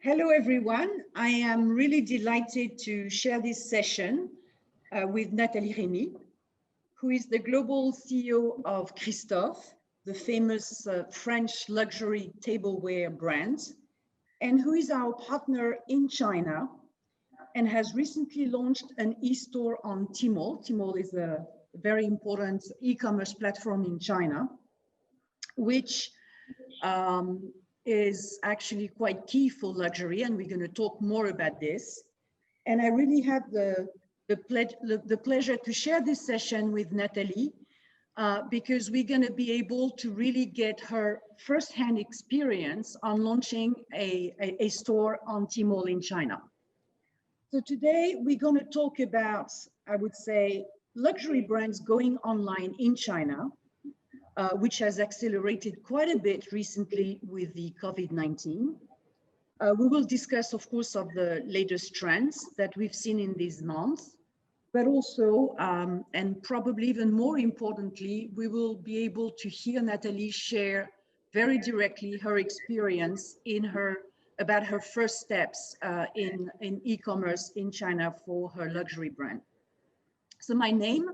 Hello, everyone. I am really delighted to share this session with Nathalie Rémy, who is the global CEO of Christofle, the famous French luxury tableware brand, and who is our partner in China and has recently launched an e-store on TMall. TMall is a very important e-commerce platform in China, which is actually quite key for luxury, and we're going to talk more about this. And I really have the pleasure to share this session with Nathalie because we're going to be able to really get her firsthand experience on launching a store on TMall in China. So today we're going to talk about, I would say, luxury brands going online in China, which has accelerated quite a bit recently with the COVID-19. We will discuss, of course, of the latest trends that we've seen in these months, but also, and probably even more importantly, we will be able to hear Nathalie share very directly her experience about her first steps in e-commerce in China for her luxury brand. So my name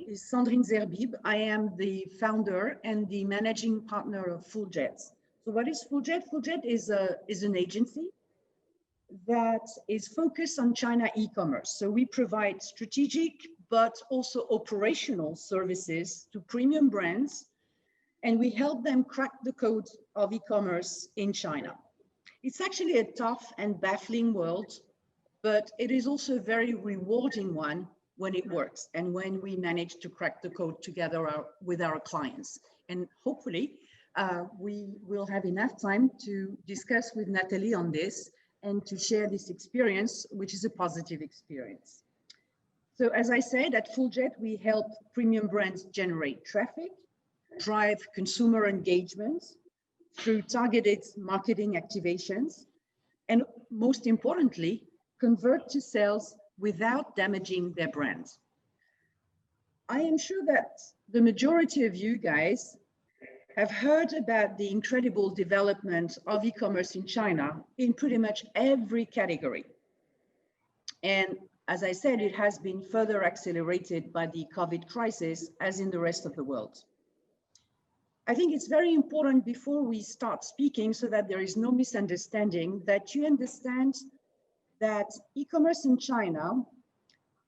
is Sandrine Zerbib. I am the founder and the managing partner of FullJet. So what is FullJet? FullJet is an agency that is focused on China e-commerce. So we provide strategic, but also operational services to premium brands, and we help them crack the code of e-commerce in China. It's actually a tough and baffling world, but it is also a very rewarding one when it works and when we manage to crack the code together with our clients. And hopefully we will have enough time to discuss with Nathalie on this and to share this experience, which is a positive experience. So as I said, at FullJet, we help premium brands generate traffic, drive consumer engagement through targeted marketing activations, and most importantly, convert to sales without damaging their brand. I am sure that the majority of you guys have heard about the incredible development of e-commerce in China in pretty much every category. And as I said, it has been further accelerated by the COVID crisis, as in the rest of the world. I think it's very important before we start speaking, so that there is no misunderstanding, that you understand that e-commerce in China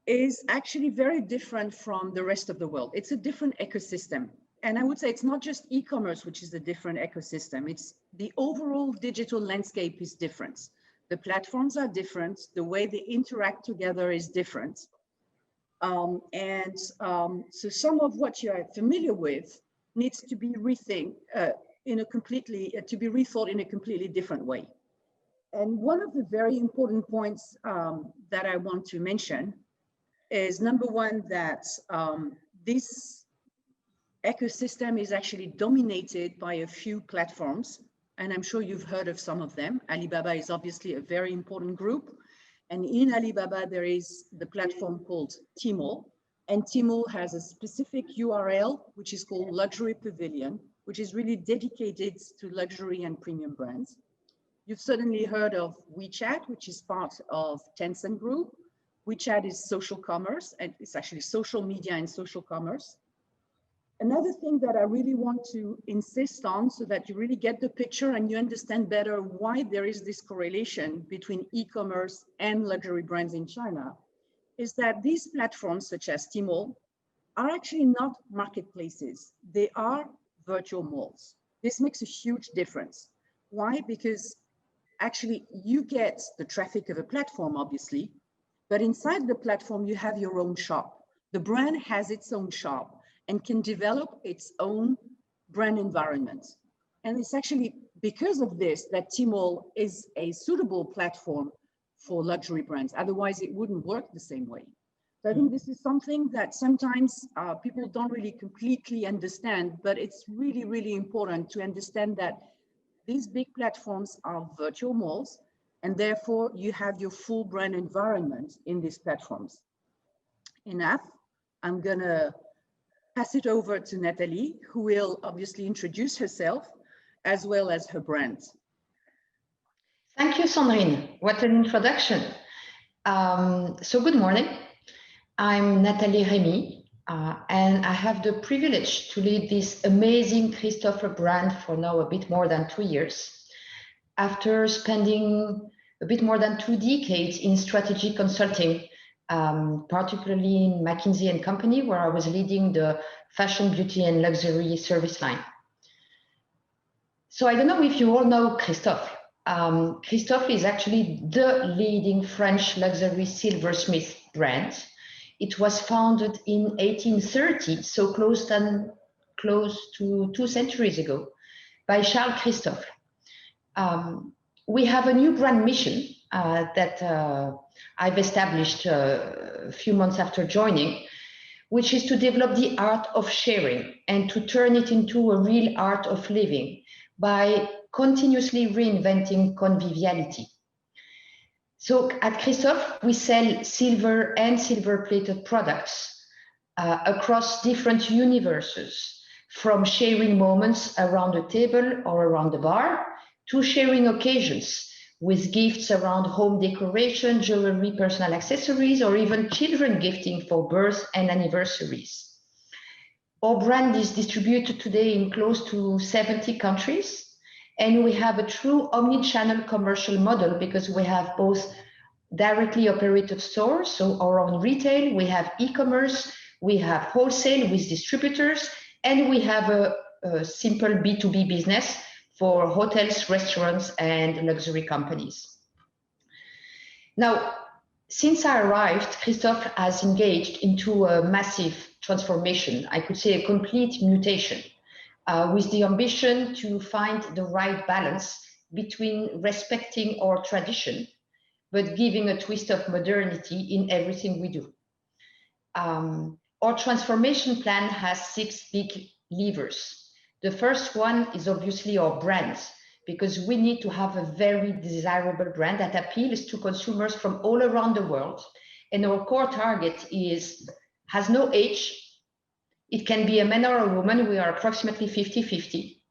is actually very different from the rest of the world. It's a different ecosystem. And I would say it's not just e-commerce, which is a different ecosystem. It's the overall digital landscape is different. The platforms are different. The way they interact together is different. So some of what you are familiar with needs to be rethought in a completely different way. And one of the very important points that I want to mention is, number one, that this ecosystem is actually dominated by a few platforms, and I'm sure you've heard of some of them. Alibaba is obviously a very important group, and in Alibaba there is the platform called TMall, and TMall has a specific URL which is called Luxury Pavilion, which is really dedicated to luxury and premium brands. You've certainly heard of WeChat, which is part of Tencent Group. WeChat is social commerce, and it's actually social media and social commerce. Another thing that I really want to insist on, so that you really get the picture and you understand better why there is this correlation between e-commerce and luxury brands in China, is that these platforms, such as TMall, are actually not marketplaces. They are virtual malls. This makes a huge difference. Why? Because actually you get the traffic of a platform, obviously, but inside the platform, you have your own shop. The brand has its own shop and can develop its own brand environment. And it's actually because of this that TMall is a suitable platform for luxury brands. Otherwise, it wouldn't work the same way. So I think this is something that sometimes people don't really completely understand, but it's really, really important to understand that these big platforms are virtual malls, and therefore you have your full brand environment in these platforms. Enough. I'm gonna pass it over to Nathalie, who will obviously introduce herself as well as her brand. Thank you, Sandrine. What an introduction. So good morning. I'm Nathalie Rémy, and I have the privilege to lead this amazing Christofle brand for now a bit more than 2 years. After spending a bit more than 2 decades in strategy consulting, particularly in McKinsey & Company, where I was leading the fashion, beauty, and luxury service line. So I don't know if you all know Christofle. Christofle is actually the leading French luxury silversmith brand. It was founded in 1830, so close to 2 centuries ago, by Charles Christofle. We have a new brand mission that I've established a few months after joining, which is to develop the art of sharing and to turn it into a real art of living by continuously reinventing conviviality. So at Christofle, we sell silver and silver-plated products across different universes, from sharing moments around the table or around the bar to sharing occasions with gifts around home decoration, jewelry, personal accessories, or even children gifting for births and anniversaries. Our brand is distributed today in close to 70 countries, and we have a true omni-channel commercial model because we have both directly operated stores, so our own retail, we have e-commerce, we have wholesale with distributors, and we have a simple B2B business for hotels, restaurants, and luxury companies. Now, since I arrived, Christofle has engaged into a massive transformation, I could say a complete mutation, with the ambition to find the right balance between respecting our tradition, but giving a twist of modernity in everything we do. Our transformation plan has 6 big levers. The first one is obviously our brands, because we need to have a very desirable brand that appeals to consumers from all around the world. And our core target has no age. It can be a man or a woman. We are approximately 50-50,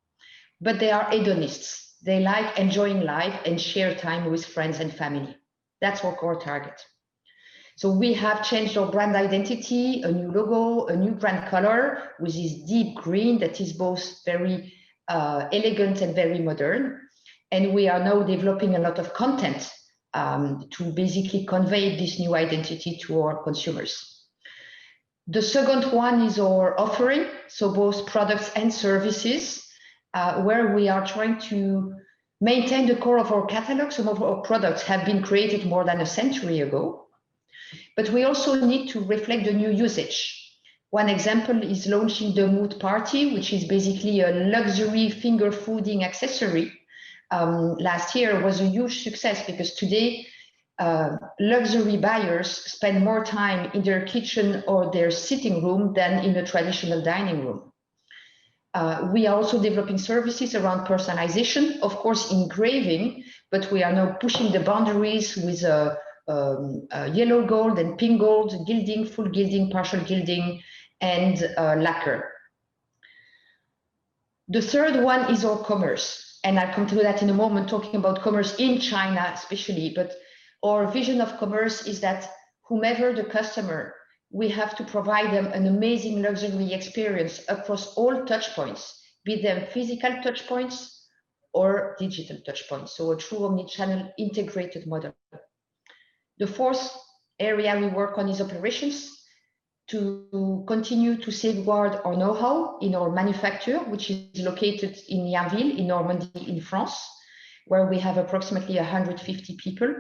but they are hedonists. They like enjoying life and share time with friends and family. That's our core target. So we have changed our brand identity, a new logo, a new brand color with this deep green that is both very elegant and very modern. And we are now developing a lot of content to basically convey this new identity to our consumers. The second one is our offering, so both products and services, where we are trying to maintain the core of our catalog. Some of our products have been created more than a century ago. But we also need to reflect the new usage. One example is launching the Mood Party, which is basically a luxury finger fooding accessory. Last year was a huge success because today luxury buyers spend more time in their kitchen or their sitting room than in a traditional dining room. We are also developing services around personalization, of course engraving, but we are now pushing the boundaries with yellow gold and pink gold, gilding, full gilding, partial gilding, and lacquer. The third one is our commerce, and I'll come to that in a moment, talking about commerce in China especially, but our vision of commerce is that whomever the customer, we have to provide them an amazing luxury experience across all touch points, be them physical touch points or digital touch points, so a true omni-channel integrated model. The fourth area we work on is operations, to continue to safeguard our know-how in our manufacture, which is located in Yonville, in Normandy, in France, where we have approximately 150 people.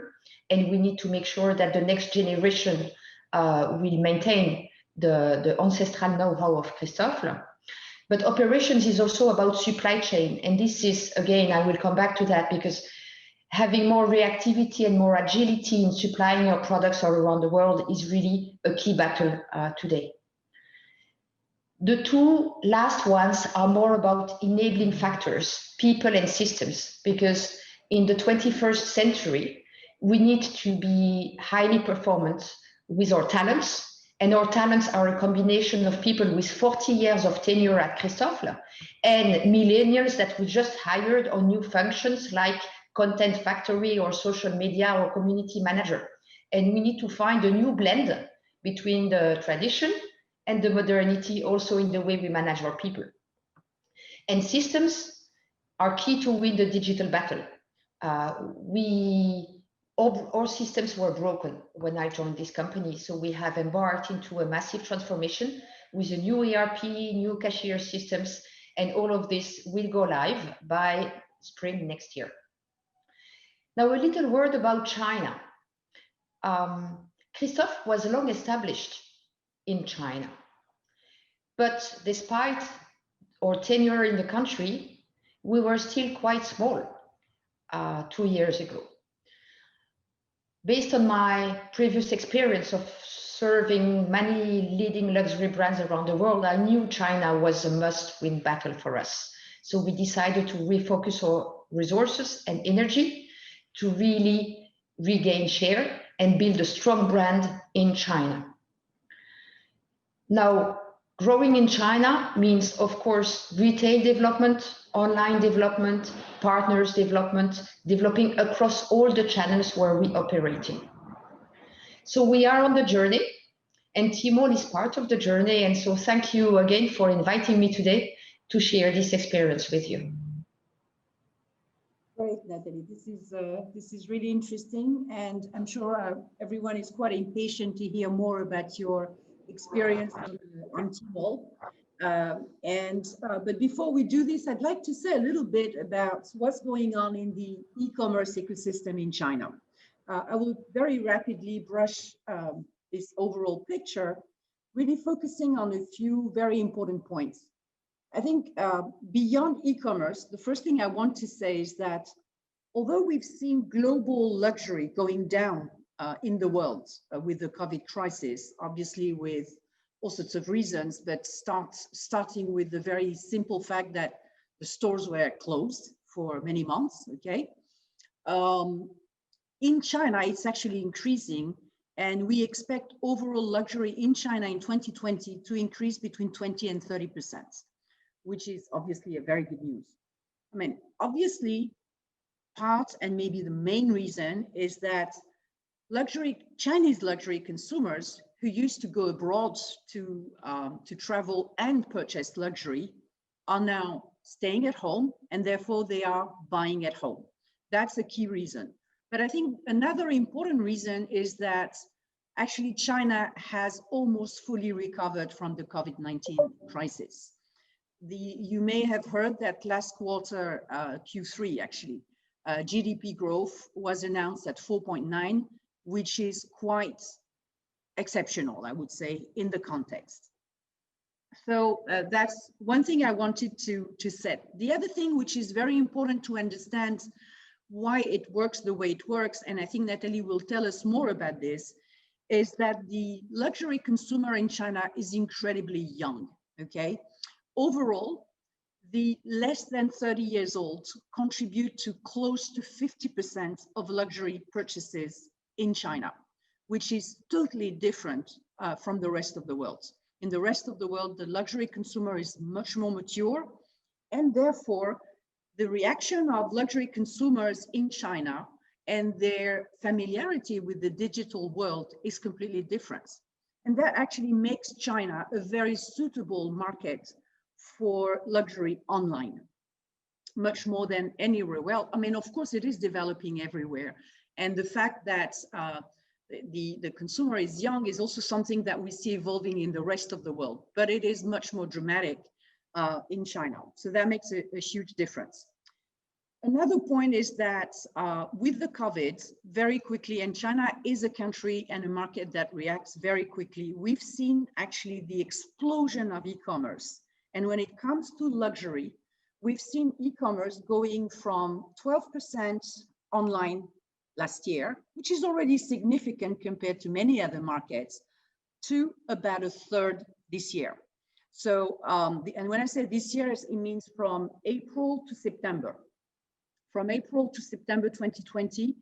And we need to make sure that the next generation will maintain the ancestral know-how of Christofle. But operations is also about supply chain. And this is, again, I will come back to that because having more reactivity and more agility in supplying our products all around the world is really a key battle today. The two last ones are more about enabling factors, people and systems, because in the 21st century, we need to be highly performant with our talents. And our talents are a combination of people with 40 years of tenure at Christofle and millennials that we just hired on new functions like content factory or social media or community manager. And we need to find a new blend between the tradition and the modernity also in the way we manage our people. And systems are key to win the digital battle. Our systems were broken when I joined this company. So we have embarked into a massive transformation with a new ERP, new cashier systems, and all of this will go live by spring next year. Now, a little word about China. Christophe was long established in China, but despite our tenure in the country, we were still quite small 2 years ago. Based on my previous experience of serving many leading luxury brands around the world, I knew China was a must-win battle for us. So we decided to refocus our resources and energy to really regain share and build a strong brand in China. Now, growing in China means, of course, retail development, online development, partners development, developing across all the channels where we operate in. So we are on the journey, and TMall is part of the journey. And so thank you again for inviting me today to share this experience with you. Great, Nathalie. This is really interesting, and I'm sure everyone is quite impatient to hear more about your experience on TMall. But before we do this, I'd like to say a little bit about what's going on in the e-commerce ecosystem in China. I will very rapidly brush this overall picture, really focusing on a few very important points. I think beyond e-commerce, the first thing I want to say is that although we've seen global luxury going down in the world with the COVID crisis, obviously with all sorts of reasons, but starting with the very simple fact that the stores were closed for many months, okay? In China, it's actually increasing, and we expect overall luxury in China in 2020 to increase between 20 and 30%, which is obviously a very good news. I mean, obviously, part and maybe the main reason is that Chinese luxury consumers who used to go abroad to travel and purchase luxury are now staying at home, and therefore they are buying at home. That's a key reason. But I think another important reason is that actually China has almost fully recovered from the COVID-19 crisis. You may have heard that last quarter, Q3 actually, GDP growth was announced at 4.9, which is quite exceptional, I would say, in the context. So that's one thing I wanted to set. The other thing, which is very important to understand why it works the way it works, and I think Nathalie will tell us more about this, is that the luxury consumer in China is incredibly young, okay? Overall, the less than 30 years old contribute to close to 50% of luxury purchases in China, which is totally different from the rest of the world. In the rest of the world, the luxury consumer is much more mature, and therefore the reaction of luxury consumers in China and their familiarity with the digital world is completely different. And that actually makes China a very suitable market for luxury online, much more than anywhere. Well, I mean, of course, it is developing everywhere. And the fact that the consumer is young is also something that we see evolving in the rest of the world, but it is much more dramatic in China. So that makes a huge difference. Another point is that with the COVID, very quickly, and China is a country and a market that reacts very quickly, we've seen actually the explosion of e-commerce. And when it comes to luxury, we've seen e-commerce going from 12% online last year, which is already significant compared to many other markets, to about a third this year. So, and when I say this year, it means from April to September. From April to September 2020,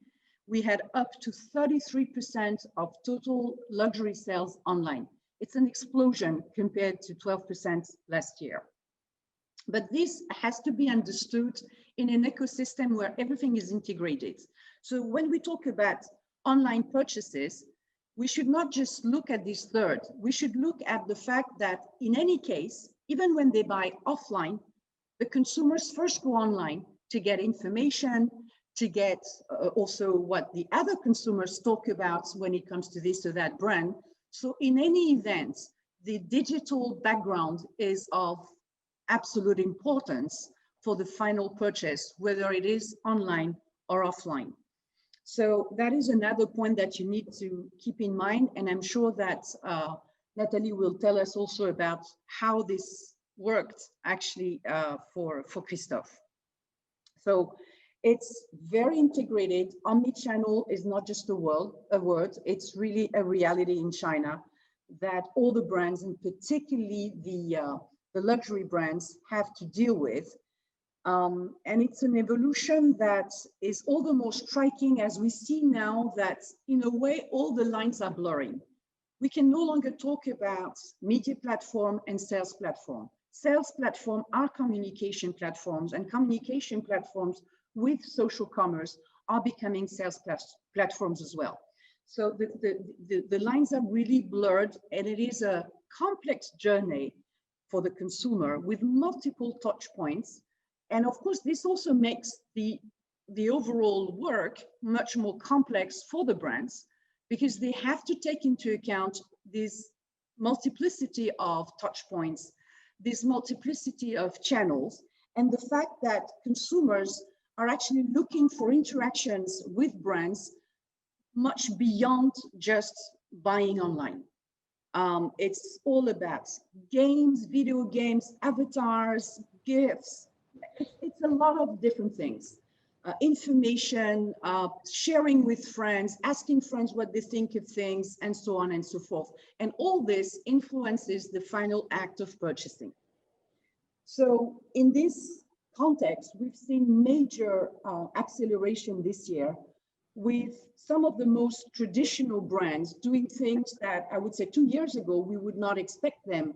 we had up to 33% of total luxury sales online. It's an explosion compared to 12% last year. But this has to be understood in an ecosystem where everything is integrated. So when we talk about online purchases, we should not just look at this third. We should look at the fact that in any case, even when they buy offline, the consumers first go online to get information, to get also what the other consumers talk about when it comes to this or that brand. So in any event, the digital background is of absolute importance for the final purchase, whether it is online or offline. So that is another point that you need to keep in mind. And I'm sure that Nathalie will tell us also about how this worked actually for Christofle. So it's very integrated. Omnichannel is not just a word, it's really a reality in China that all the brands, and particularly the luxury brands, have to deal with. And it's an evolution that is all the more striking as we see now that, in a way, all the lines are blurring. We can no longer talk about media platform and sales platform. Sales platform are communication platforms, and communication platforms with social commerce are becoming sales platforms as well. So the lines are really blurred, and it is a complex journey for the consumer with multiple touch points. And of course, this also makes the overall work much more complex for the brands, because they have to take into account this multiplicity of touch points, this multiplicity of channels, and the fact that consumers are actually looking for interactions with brands much beyond just buying online. It's all about games, video games, avatars, gifts. It's a lot of different things. Information, sharing with friends, asking friends what they think of things, and so on and so forth. And all this influences the final act of purchasing. So in this context, we've seen major acceleration this year with some of the most traditional brands doing things that I would say 2 years ago, we would not expect them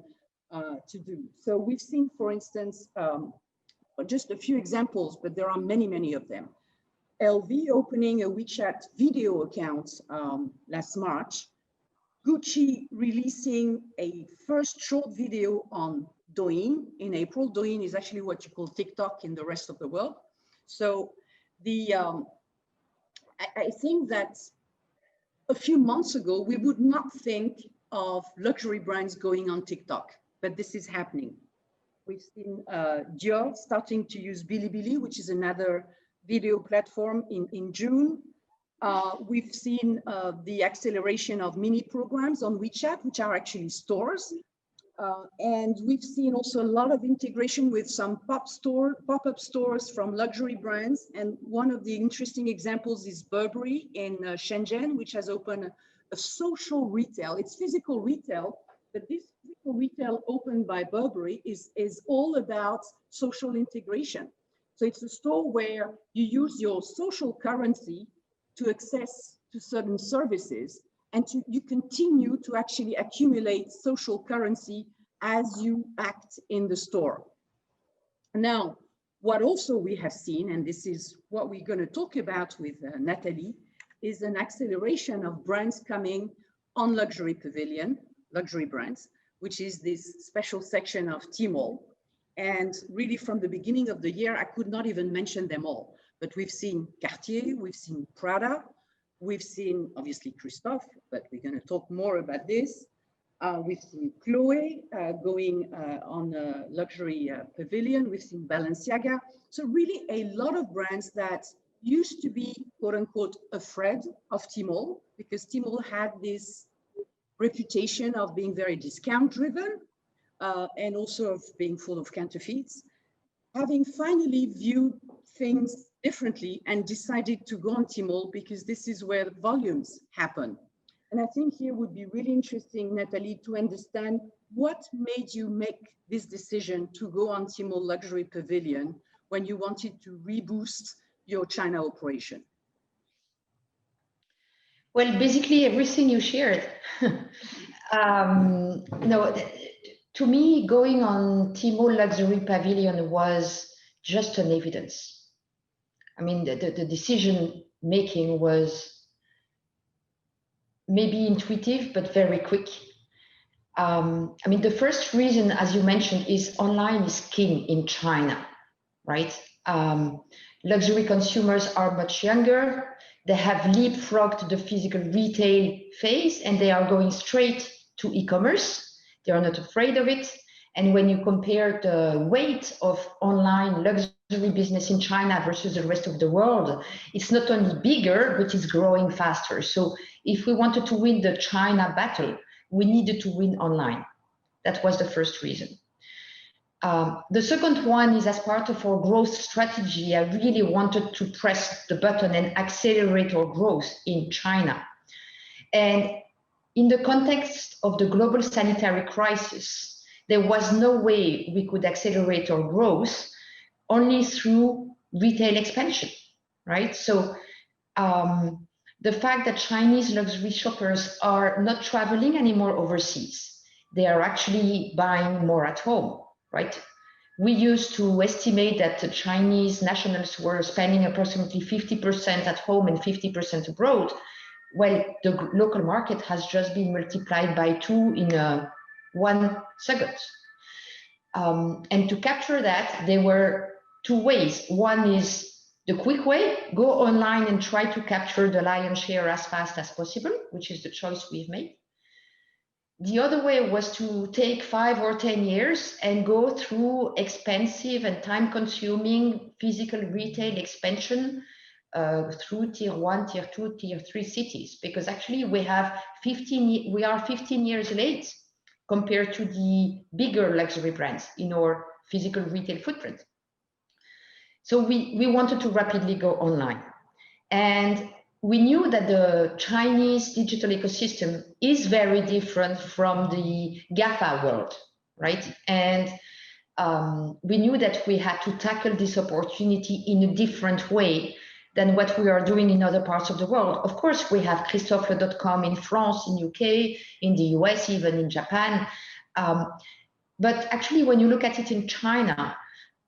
to do. So we've seen, for instance, just a few examples, but there are many, many of them. LV opening a WeChat video account last March, Gucci releasing a first short video on Douyin in April. Douyin is actually what you call TikTok in the rest of the world. So I think that a few months ago, we would not think of luxury brands going on TikTok, but this is happening. We've seen Dior starting to use Bilibili, which is another video platform in June. We've seen the acceleration of mini programs on WeChat, which are actually stores. And we've seen also a lot of integration with some pop-up stores from luxury brands. And one of the interesting examples is Burberry in Shenzhen, which has opened a social retail. It's physical retail, but this physical retail opened by Burberry is all about social integration. So it's a store where you use your social currency to access to certain services, and you continue to actually accumulate social currency as you act in the store. Now, what also we have seen, and this is what we're going to talk about with Nathalie, is an acceleration of brands coming on Luxury Pavilion, luxury brands, which is this special section of TMall. And really from the beginning of the year, I could not even mention them all, but we've seen Cartier, we've seen Prada, we've seen obviously Christofle, but we're going to talk more about this. We've seen Chloe going on a luxury pavilion. We've seen Balenciaga. So really a lot of brands that used to be, quote unquote, afraid of TMall, because TMall had this reputation of being very discount driven and also of being full of counterfeits. Having finally viewed things differently and decided to go on TMall because this is where the volumes happen. And I think here would be really interesting, Nathalie, to understand what made you make this decision to go on TMall Luxury Pavilion when you wanted to reboost your China operation. Well, basically everything you shared. No, To me, going on TMall Luxury Pavilion was just an evidence. I mean, the decision making was maybe intuitive, but very quick. I mean, the first reason, as you mentioned, is online is king in China, right? Luxury consumers are much younger. They have leapfrogged the physical retail phase and they are going straight to e-commerce. They are not afraid of it. And when you compare the weight of online luxury business in China versus the rest of the world, it's not only bigger, but it's growing faster. So if we wanted to win the China battle, we needed to win online. That was the first reason. The second one is, as part of our growth strategy, I really wanted to press the button and accelerate our growth in China. And in the context of the global sanitary crisis, there was no way we could accelerate our growth only through retail expansion, right? So the fact that Chinese luxury shoppers are not traveling anymore overseas, they are actually buying more at home, right? We used to estimate that the Chinese nationals were spending approximately 50% at home and 50% abroad. Well, the local market has just been multiplied by 2 in 1 second. And to capture that, there were 2 ways. One is the quick way, go online and try to capture the lion's share as fast as possible, which is the choice we've made. The other way was to take 5 or 10 years and go through expensive and time-consuming physical retail expansion through tier 1, tier 2, tier 3 cities, because actually we are 15 years late compared to the bigger luxury brands in our physical retail footprint. So we wanted to rapidly go online. And we knew that the Chinese digital ecosystem is very different from the GAFA world, right? And we knew that we had to tackle this opportunity in a different way than what we are doing in other parts of the world. Of course, we have Christofle.com in France, in UK, in the US, even in Japan. But actually, when you look at it in China,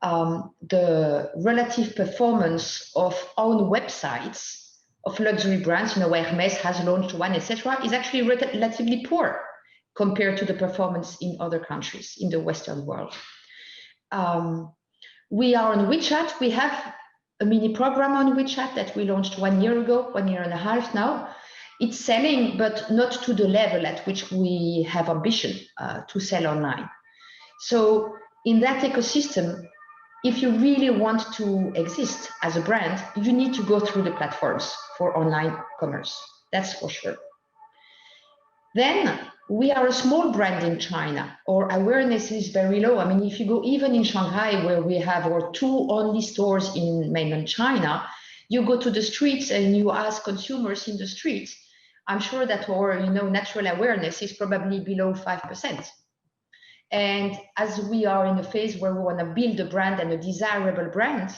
the relative performance of own websites of luxury brands, you know, Hermes has launched one, etc., is actually relatively poor compared to the performance in other countries in the Western world. We are on WeChat. We have a mini program on WeChat that we launched 1 year ago, 1.5 years now. It's selling, but not to the level at which we have ambition to sell online. So in that ecosystem, if you really want to exist as a brand, you need to go through the platforms for online commerce. That's for sure. Then we are a small brand in China. Our awareness is very low. I mean, if you go even in Shanghai, where we have our 2 only stores in mainland China, you go to the streets and you ask consumers in the streets, I'm sure that our natural awareness is probably below 5%. And as we are in a phase where we want to build a brand and a desirable brand,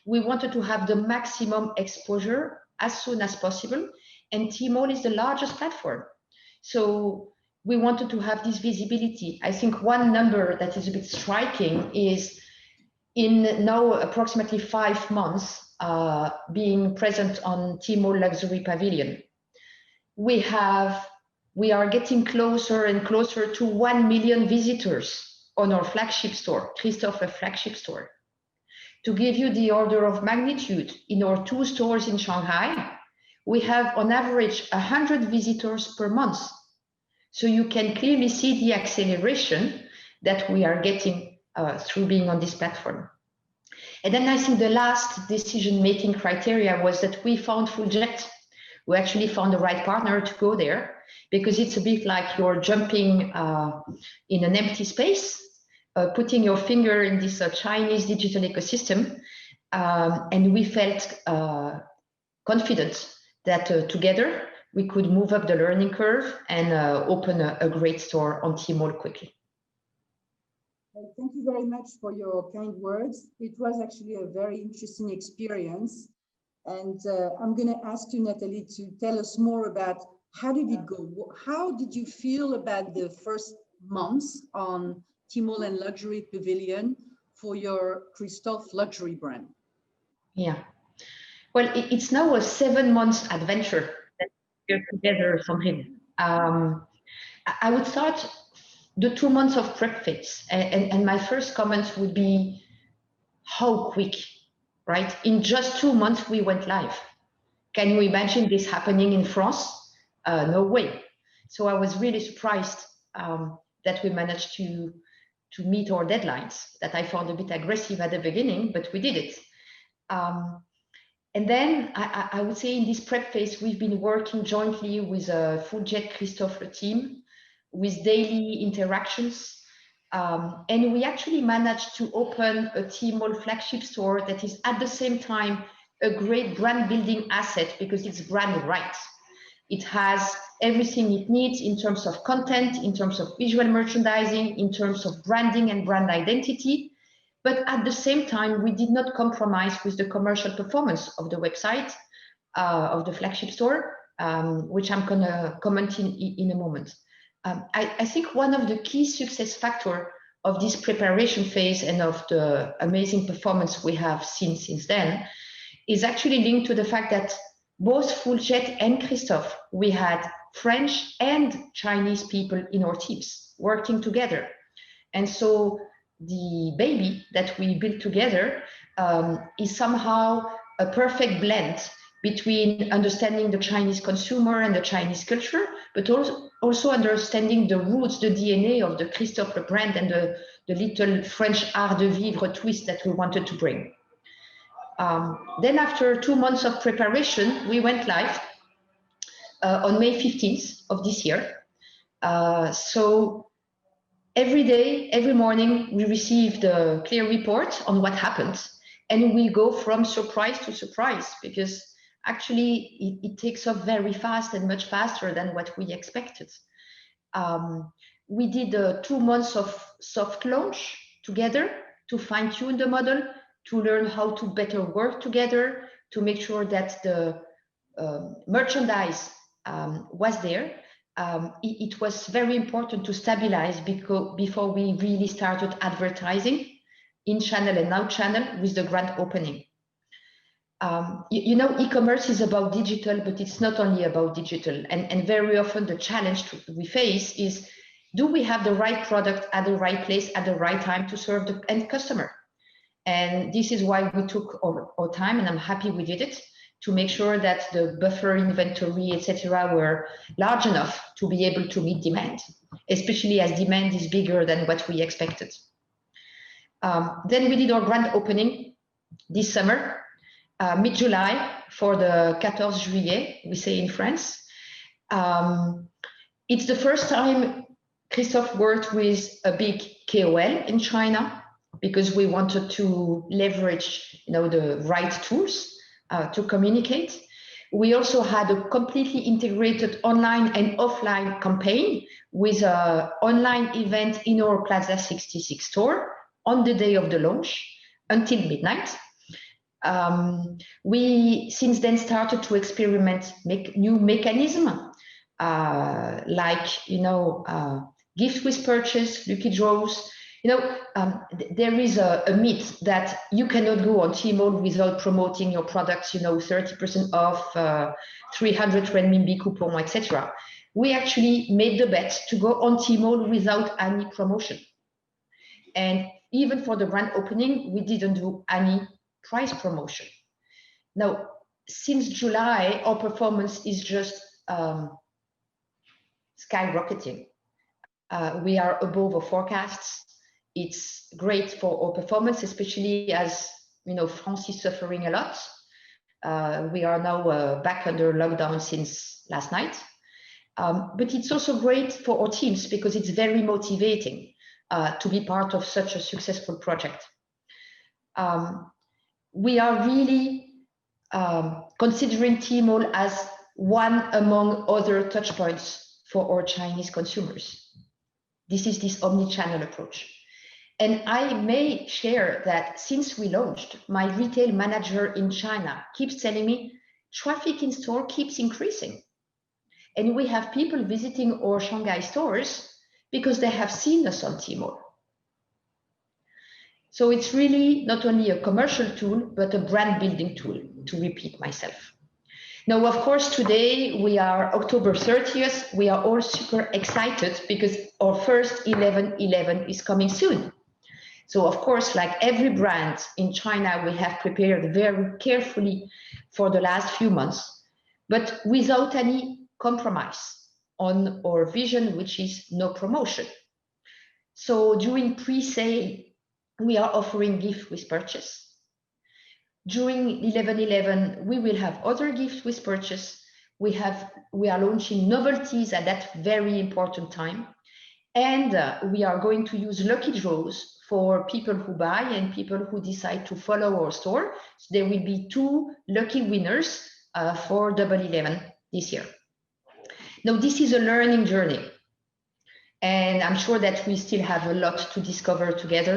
we wanted to have the maximum exposure as soon as possible. And TMall is the largest platform. So we wanted to have this visibility. I think one number that is a bit striking is in now approximately 5 months being present on TMall Luxury Pavilion, we are getting closer and closer to 1 million visitors on our flagship store, Christofle flagship store. To give you the order of magnitude, in our 2 stores in Shanghai, we have on average 100 visitors per month. So you can clearly see the acceleration that we are getting through being on this platform. And then I think the last decision-making criteria was that we found FullJet. We actually found the right partner to go there, because it's a bit like you're jumping in an empty space, putting your finger in this Chinese digital ecosystem. And we felt confident that together we could move up the learning curve and open a great store on TMall quickly. Thank you very much for your kind words. It was actually a very interesting experience. And I'm going to ask you, Nathalie, to tell us more about how did it go? How did you feel about the first months on TMall and Luxury Pavilion for your Christofle luxury brand? Yeah. Well, it's now a 7 months adventure that we're together or something. I would start the 2 months of prep phase, and my first comments would be how quick, right? In just 2 months, we went live. Can you imagine this happening in France? No way. So I was really surprised that we managed to meet our deadlines, that I found a bit aggressive at the beginning, but we did it. And then I would say in this prep phase, we've been working jointly with a FullJet Christofle team with daily interactions. And we actually managed to open a TMall flagship store that is at the same time a great brand building asset because it's brand right. It has everything it needs in terms of content, in terms of visual merchandising, in terms of branding and brand identity. But at the same time, we did not compromise with the commercial performance of the website, of the flagship store, which I'm going to comment in a moment. I think one of the key success factors of this preparation phase and of the amazing performance we have seen since then is actually linked to the fact that both FullJet and Christofle, we had French and Chinese people in our teams working together. And so the baby that we built together is somehow a perfect blend between understanding the Chinese consumer and the Chinese culture, but also understanding the roots, the DNA of the Christofle brand and the little French art de vivre twist that we wanted to bring. Then after 2 months of preparation, we went live on May 15th of this year. So every day, every morning, we received a clear report on what happened. And we go from surprise to surprise because actually it takes off very fast and much faster than what we expected. We did 2 months of soft launch together to fine tune the model, to learn how to better work together, to make sure that the merchandise was there. It was very important to stabilize before we really started advertising in channel and out channel with the grand opening. You know, e-commerce is about digital, but it's not only about digital. And very often the challenge we face is, do we have the right product at the right place at the right time to serve the end customer? And this is why we took our time, and I'm happy we did it, to make sure that the buffer inventory, etc., were large enough to be able to meet demand, especially as demand is bigger than what we expected. Then we did our grand opening this summer, mid-July, for the 14 juillet, we say in France. It's the first time Christofle worked with a big KOL in China because we wanted to leverage, you know, the right tools to communicate. We also had a completely integrated online and offline campaign with an online event in our Plaza 66 store on the day of the launch until midnight. We since then started to experiment, make new mechanisms like, you know, gift with purchase, lucky draws. You know, there is a myth that you cannot go on TMall without promoting your products, you know, 30% off, 300 renminbi coupon, etc. We actually made the bet to go on TMall without any promotion. And even for the grand opening, we didn't do any price promotion. Now, since July, our performance is just skyrocketing. We are above our forecasts. It's great for our performance, especially as, you know, France is suffering a lot. We are now back under lockdown since last night. But it's also great for our teams because it's very motivating to be part of such a successful project. We are really considering TMall as one among other touchpoints for our Chinese consumers. This is this omni-channel approach. And I may share that since we launched, my retail manager in China keeps telling me traffic in store keeps increasing. And we have people visiting our Shanghai stores because they have seen us on TMall. So it's really not only a commercial tool, but a brand building tool, to repeat myself. Now, of course, today we are October 30th. We are all super excited because our first 11/11 is coming soon. So of course, like every brand in China, we have prepared very carefully for the last few months, but without any compromise on our vision, which is no promotion. So during pre-sale, we are offering gift with purchase. During 11/11, we will have other gifts with purchase. We are launching novelties at that very important time. And we are going to use lucky draws for people who buy and people who decide to follow our store. So there will be 2 lucky winners for Double 11 this year. Now, this is a learning journey. And I'm sure that we still have a lot to discover together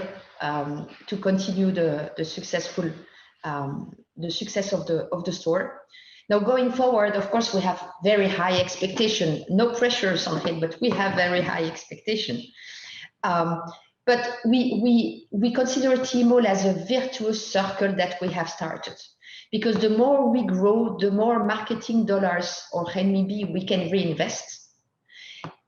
to continue the success of the store. Now, going forward, of course, we have very high expectation, no pressures on it, but we have very high expectation. But we consider TMall as a virtuous circle that we have started, because the more we grow, the more marketing dollars or renminbi we can reinvest.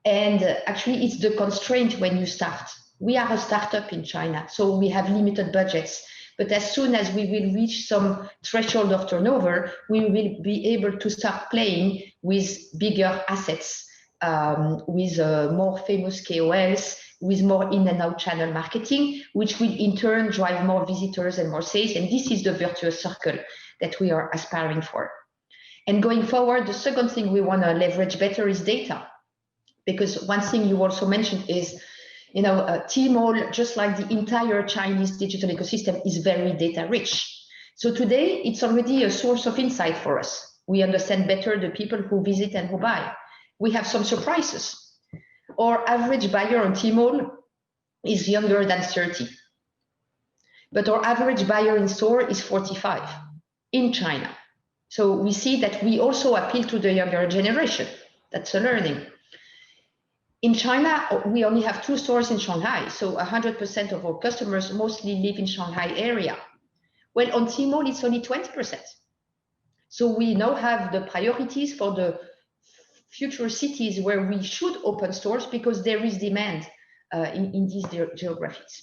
And actually, it's the constraint when you start. We are a startup in China, so we have limited budgets. But as soon as we will reach some threshold of turnover, we will be able to start playing with bigger assets, with more famous KOLs, with more in and out channel marketing, which will in turn drive more visitors and more sales. And this is the virtuous circle that we are aspiring for. And going forward, the second thing we want to leverage better is data. Because one thing you also mentioned is, TMall, just like the entire Chinese digital ecosystem, is very data rich. So today, it's already a source of insight for us. We understand better the people who visit and who buy. We have some surprises. Our average buyer on TMall is younger than 30. But our average buyer in store is 45 in China. So we see that we also appeal to the younger generation. That's a learning. In China, we only have 2 stores in Shanghai, so 100% of our customers mostly live in Shanghai area. Well, on Tmall, it's only 20%. So we now have the priorities for the future cities where we should open stores because there is demand in these geographies.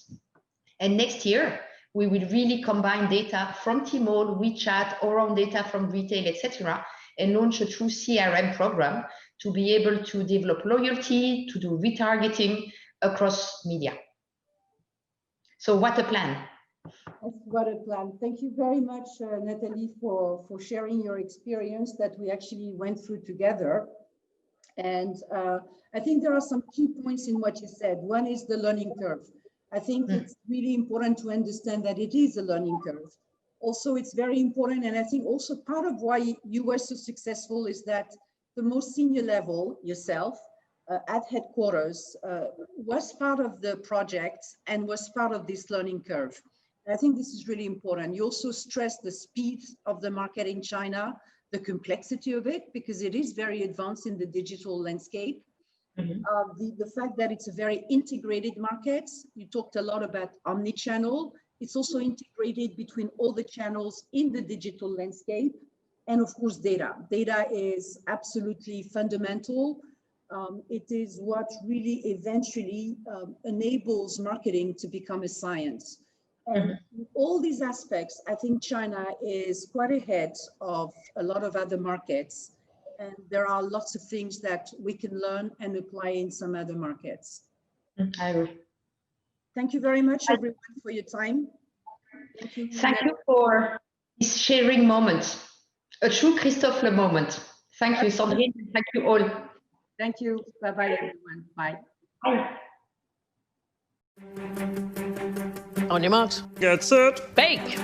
And next year, we will really combine data from Tmall, WeChat, our own data from retail, etc., and launch a true CRM program to be able to develop loyalty, to do retargeting across media. So what a plan. What a plan. Thank you very much, Nathalie, for sharing your experience that we actually went through together. And I think there are some key points in what you said. One is the learning curve. I think it's really important to understand that it is a learning curve. Also, it's very important, and I think also part of why you were so successful is that the most senior level, yourself, at headquarters, was part of the project and was part of this learning curve. And I think this is really important. You also stress the speed of the market in China, the complexity of it, because it is very advanced in the digital landscape. The fact that it's a very integrated market. You talked a lot about omni-channel. It's also integrated between all the channels in the digital landscape. And of course, data. Data is absolutely fundamental. It is what really eventually enables marketing to become a science. And all these aspects, I think China is quite ahead of a lot of other markets. And there are lots of things that we can learn and apply in some other markets. I agree. Thank you very much, everyone, for your time. Thank you for this sharing moment, a true Christofle moment. Thank you, Sandrine. Thank you all. Thank you. Bye-bye, everyone. Bye. Bye. On your marks. Get set. Bake.